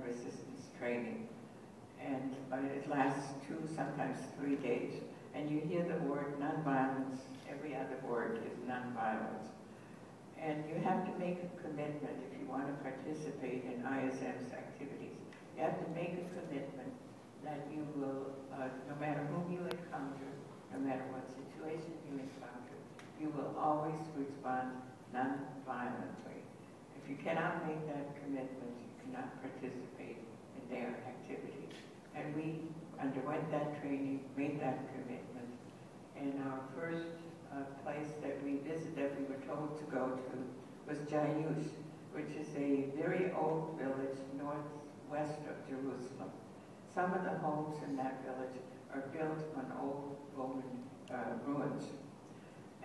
resistance training. And it lasts 2, sometimes 3 days. And you hear the word nonviolence, every other word is nonviolence. And you have to make a commitment if you want to participate in ISM's activities. You have to make a commitment that you will, no matter whom you encounter, no matter what situation you encounter, you will always respond non-violently. If you cannot make that commitment, you cannot participate in their activities. And we underwent that training, made that commitment. And our first place that we visited, we were told to go to, was Jayush, which is a very old village northwest of Jerusalem. Some of the homes in that village are built on old Roman ruins.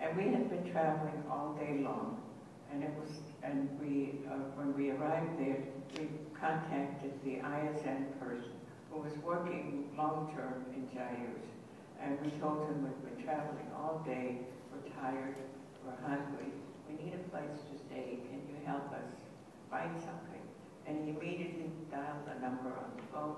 And we had been traveling all day long, and when we arrived there, we contacted the ISN person who was working long-term in Jayush. And we told him we've been traveling all day, we're tired, we're hungry, we need a place to stay, can you help us find something? And he immediately dialed a number on the phone,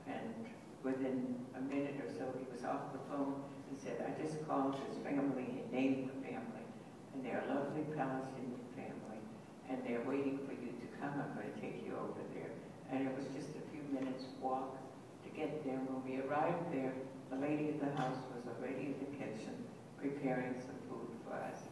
and within a minute or so he was off the phone and said, I just called his family and named the family, and they're a lovely Palestinian family, and they're waiting for you to come, I'm going to take you over there. And it was just a few minutes walk to get there. When we arrived there, the lady of the house was already in the kitchen preparing some food for us.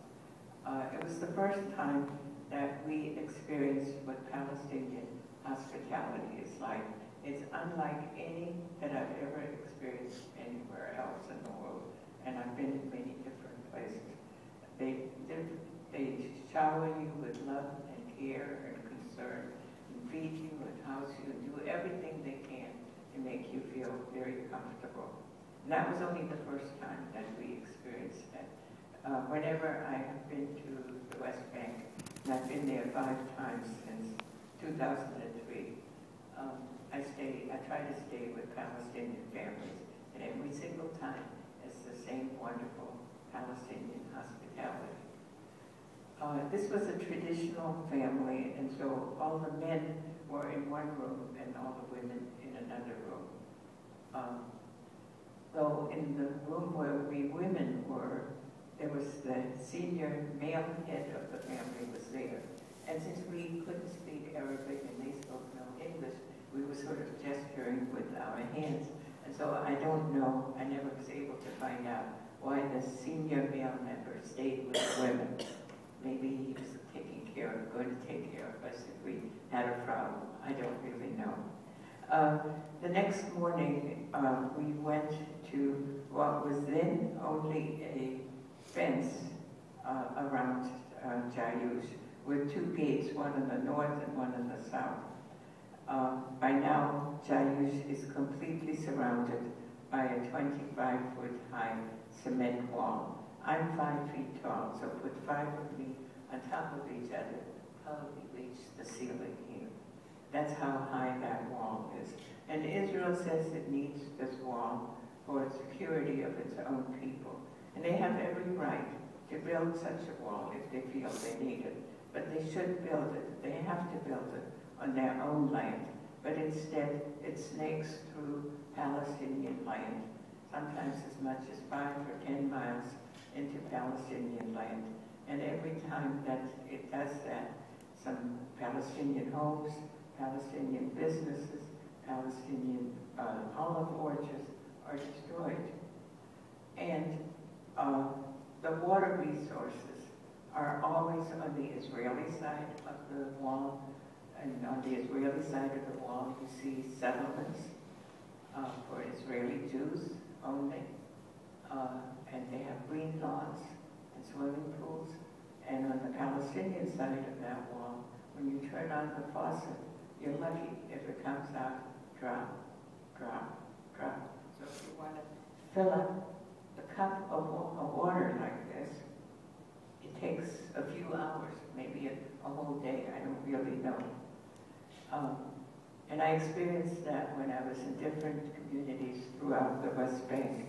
It was the first time that we experienced what Palestinian hospitality is like. It's unlike any that I've ever experienced anywhere else in the world, and I've been in many different places. They shower you with love and care and concern, and feed you and house you and do everything they can to make you feel very comfortable. And that was only the first time that we experienced that. Whenever I have been to the West Bank, and I've been there 5 times since 2003, I try to stay with Palestinian families, and every single time it's the same wonderful Palestinian hospitality. This was a traditional family, and so all the men were in one room and all the women in another room. Though in the room where we women were, there was the senior male head of the family was there. And since we couldn't speak Arabic and they spoke no English, we were sort of gesturing with our hands. And so I don't know, I never was able to find out why the senior male member stayed with the women. Maybe he was going to take care of us if we had a problem. I don't really know. The next morning, we went to what was then only a fence around Jayush with 2 gates, one in the north and one in the south. By now, Jayush is completely surrounded by a 25-foot high cement wall. I'm 5 feet tall, so put 5 of me on top of each other, probably reach the ceiling here. That's how high that wall is. And Israel says it needs this wall for the security of its own people. And they have every right to build such a wall if they feel they need it. But they should build it. They have to build it on their own land. But instead, it snakes through Palestinian land, sometimes as much as 5 or 10 miles into Palestinian land. And every time that it does that, some Palestinian homes, Palestinian businesses, Palestinian olive orchards are destroyed. And the water resources are always on the Israeli side of the wall. And on the Israeli side of the wall, you see settlements for Israeli Jews only. And they have green lawns and swimming pools. And on the Palestinian side of that wall, when you turn on the faucet, you're lucky if it comes out drop, drop, drop. So if you want to fill up the cup of water like this, it takes a few hours, maybe a whole day, I don't really know. And I experienced that when I was in different communities throughout the West Bank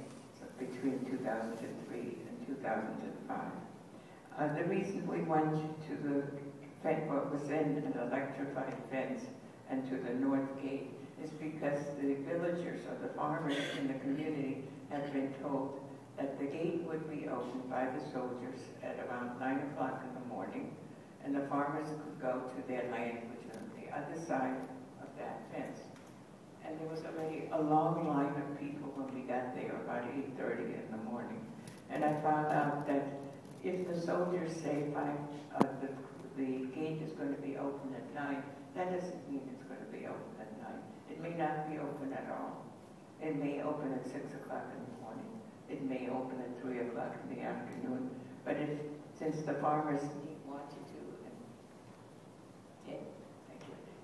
between 2003 and 2005. The reason we went to what was then an electrified fence and to the north gate is because the villagers or the farmers in the community had been told that the gate would be opened by the soldiers at around 9 o'clock in the morning, and the farmers could go to their land, which was on the other side of that fence. And there was already a long line of people when we got there, about 8:30 in the morning. And I found out that if the soldiers say the gate is going to be open at 9, that doesn't mean it's going to be open at 9. It may not be open at all. It may open at 6 o'clock in the morning. It may open at 3 o'clock in the afternoon. But since the farmers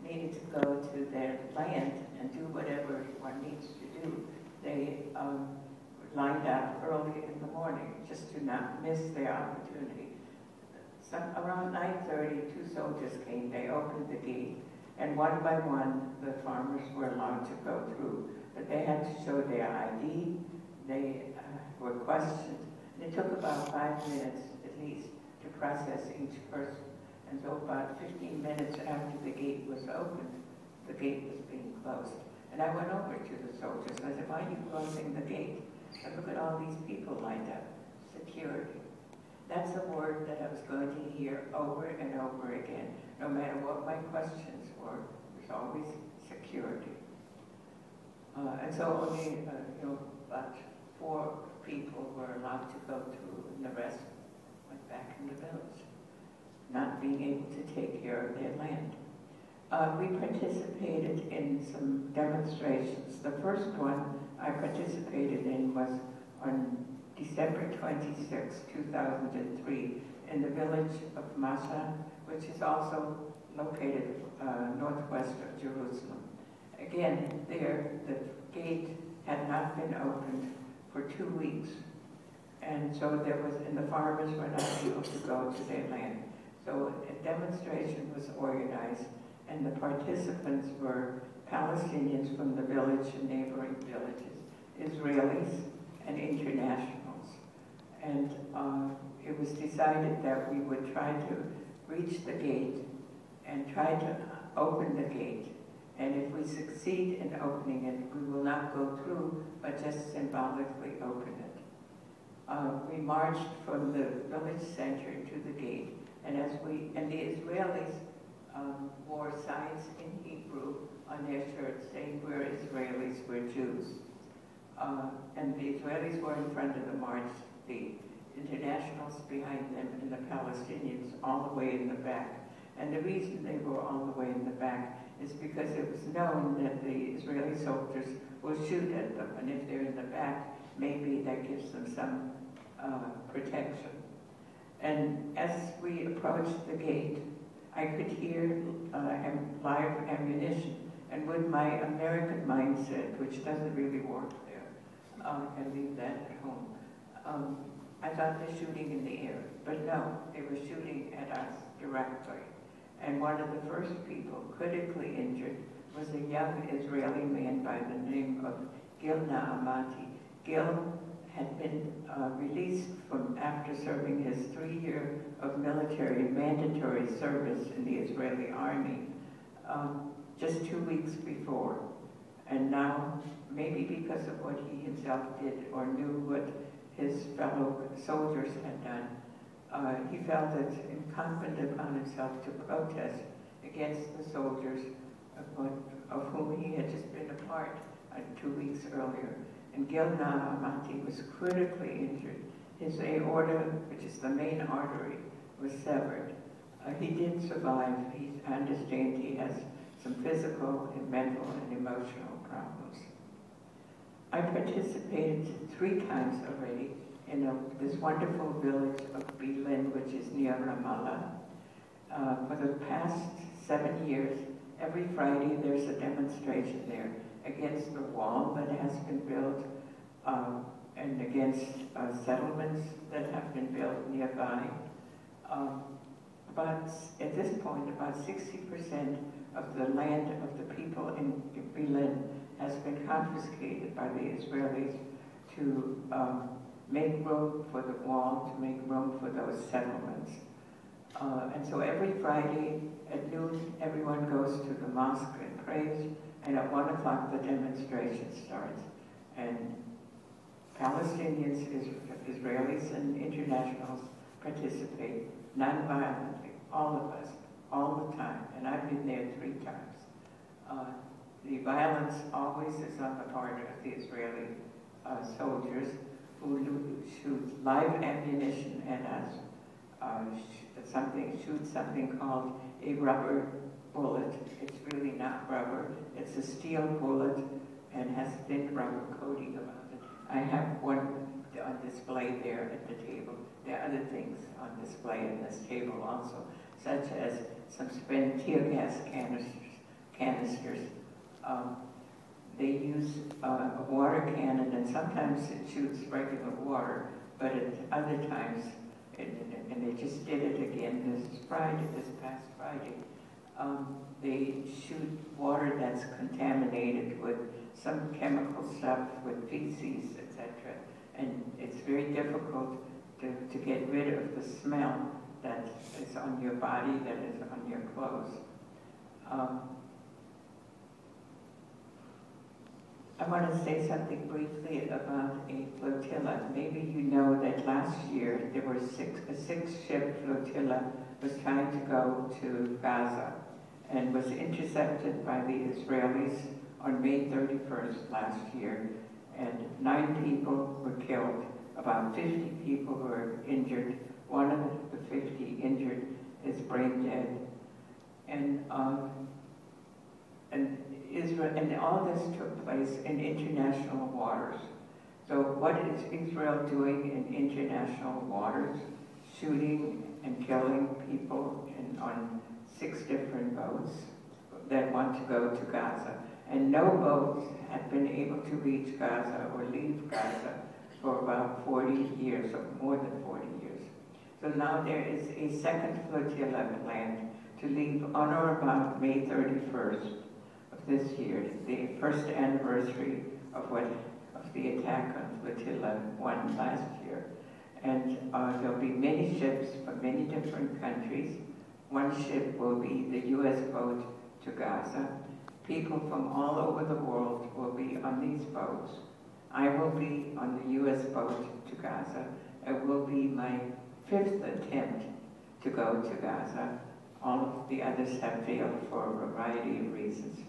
needed to go to their land and do whatever one needs to do, they lined up early in the morning just to not miss their opportunity. Around 9:30, 2 soldiers came. They opened the gate, and one by one, the farmers were allowed to go through. But they had to show their ID. They were questioned. And it took about 5 minutes, at least, to process each person. And so about 15 minutes after the gate was opened, the gate was being closed. And I went over to the soldiers. I said, why are you closing the gate? And look at all these people lined up. Security. That's a word that I was going to hear over and over again. No matter what my questions were, there's always security. And so only about 4 people were allowed to go through, and the rest went back in the village, not being able to take care of their land. We participated in some demonstrations. The first one I participated in was on December 26, 2003, in the village of Masha, which is also located northwest of Jerusalem. Again, there, the gate had not been opened for 2 weeks. And so and the farmers were not able to go to their land. So a demonstration was organized, and the participants were Palestinians from the village and neighboring villages, Israelis and internationals. And it was decided that we would try to reach the gate and try to open the gate. And if we succeed in opening it, we will not go through, but just symbolically open it. We marched from the village center to the gate, and the Israelis wore signs in Hebrew on their shirts saying we're Israelis, we're Jews. And the Israelis were in front of the march, the internationals behind them, and the Palestinians all the way in the back. And the reason they were all the way in the back is because it was known that the Israeli soldiers will shoot at them, and if they're in the back, maybe that gives them some protection. And as we approached the gate, I could hear live ammunition, and with my American mindset, which doesn't really work there, I leave that at home, I thought they're shooting in the air, but no, they were shooting at us directly. And one of the first people critically injured was a young Israeli man by the name of Gil Naamati. Gil had been released from after serving his 3 year of military mandatory service in the Israeli army just 2 weeks before. And now, maybe because of what he himself did or knew what his fellow soldiers had done, he felt it incumbent upon himself to protest against the soldiers of whom he had just been a part 2 weeks earlier. And Gil Naamati was critically injured. His aorta, which is the main artery, was severed. He did survive. I understand he has some physical and mental and emotional problems. I participated 3 times already in this wonderful village of Belen, which is near Ramallah. For the past 7 years, every Friday there's a demonstration there against the wall that has been built and against settlements that have been built nearby. But at this point, about 60% of the land of the people in Belen has been confiscated by the Israelis to make room for the wall, to make room for those settlements. And so every Friday at noon, everyone goes to the mosque and prays, and at 1 o'clock the demonstration starts. And Palestinians, Israelis, and internationals participate non-violently, all of us, all the time. And I've been there 3 times. The violence always is on the part of the Israeli soldiers who shoot live ammunition at us, shoot something called a rubber bullet. It's really not rubber. It's a steel bullet and has thin rubber coating around it. I have one on display there at the table. There are other things on display at this table also, such as some spent tear gas canisters. They use a water cannon, and sometimes it shoots regular water, but at other times, and they just did it again this past Friday, they shoot water that's contaminated with some chemical stuff, with feces, etc. And it's very difficult to get rid of the smell that is on your body, that is on your clothes. I want to say something briefly about a flotilla. Maybe you know that last year there were a 6-ship flotilla was trying to go to Gaza and was intercepted by the Israelis on May 31st last year, and 9 people were killed. About 50 people were injured. One of the 50 injured is brain dead. And Israel, and all this took place in international waters. So what is Israel doing in international waters? Shooting and killing people on 6 different boats that want to go to Gaza. And no boats have been able to reach Gaza or leave Gaza for about 40 years, or more than 40 years. So now there is a second flotilla planned to leave on or about May 31st. This year, the first anniversary of the attack on Flotilla 1 last year. And there'll be many ships from many different countries. One ship will be the U.S. boat to Gaza. People from all over the world will be on these boats. I will be on the U.S. boat to Gaza. It will be my 5th attempt to go to Gaza. All of the others have failed for a variety of reasons.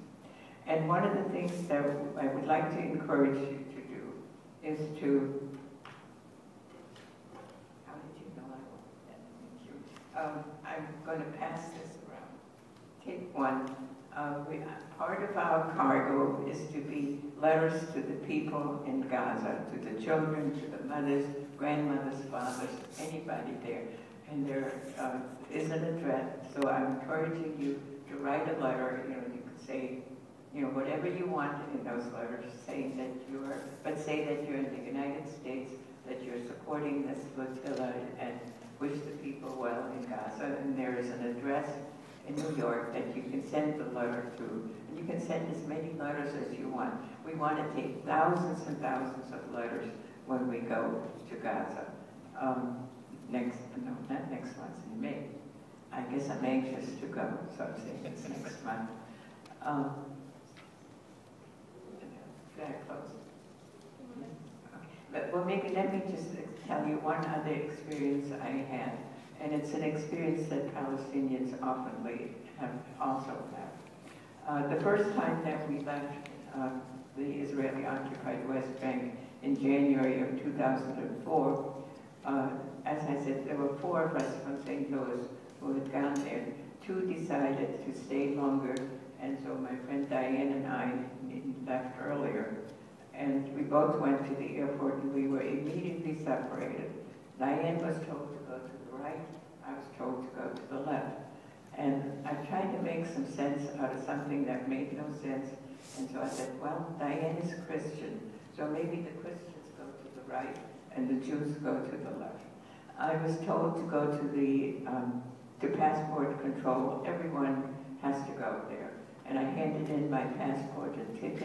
And one of the things that I would like to encourage you to do is to, how did you know I wanted that? Thank you. I'm going to pass this around. Take one. Part of our cargo is to be letters to the people in Gaza, to the children, to the mothers, grandmothers, fathers, anybody there. And there is an address, so I'm encouraging you to write a letter. You can say, whatever you want in those letters, saying that but say that you're in the United States, that you're supporting this flotilla and wish the people well in Gaza. And there is an address in New York that you can send the letter to. And you can send as many letters as you want. We want to take thousands and thousands of letters when we go to Gaza. Not next month, in May. I guess I'm anxious to go, so I'm saying it's next month. Very close. Okay. But, maybe let me just tell you one other experience I had, and it's an experience that Palestinians often also have. The first time that we left the Israeli-occupied West Bank in January of 2004, as I said, there were 4 of us from St. Louis who had gone there. 2 decided to stay longer, and so my friend Diane and I left earlier. And we both went to the airport, and we were immediately separated. Diane was told to go to the right, I was told to go to the left. And I tried to make some sense out of something that made no sense. And so I said, well, Diane is a Christian, so maybe the Christians go to the right and the Jews go to the left. I was told to go to passport control. Everyone has to go there. And I handed in my passport and ticket.